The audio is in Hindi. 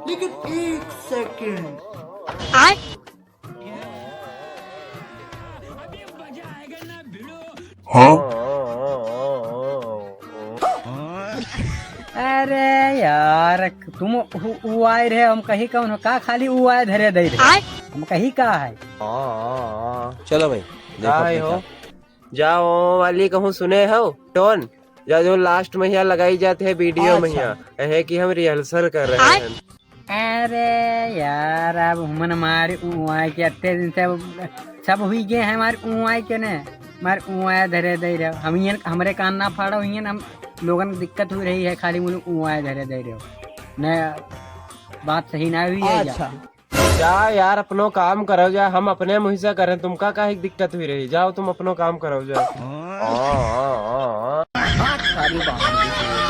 लेकिन एक सेकंड। अरे यार तुम आए रहे, हम कहीं कौन हो का, खाली आए धरे दे रहे, हम कहीं का है। चलो भाई काय हो जाओ वाली कहूँ सुने हो टोन या जो लास्ट में यहाँ लगाई जाते है वीडियो में यहाँ है कि हम रिहर्सल कर रहे हैं। अरे यार अब हमन हमारे आए के अत्ते दिन से सब हुई गए हैं हमारे आए के ने, हमारे आए धरे दे रहे, हम ये हमारे कान ना फाड़ो, हम लोगन को दिक्कत हुई रही है, खाली मुझे आए धरे दे रहे हो न, बात सही ना हुई है। जा यार अपनो काम करो जा, हम अपने मुँह से करें, तुमका काहे दिक्कत हुई रही, जाओ तुम अपनो काम करो जा। सारी बात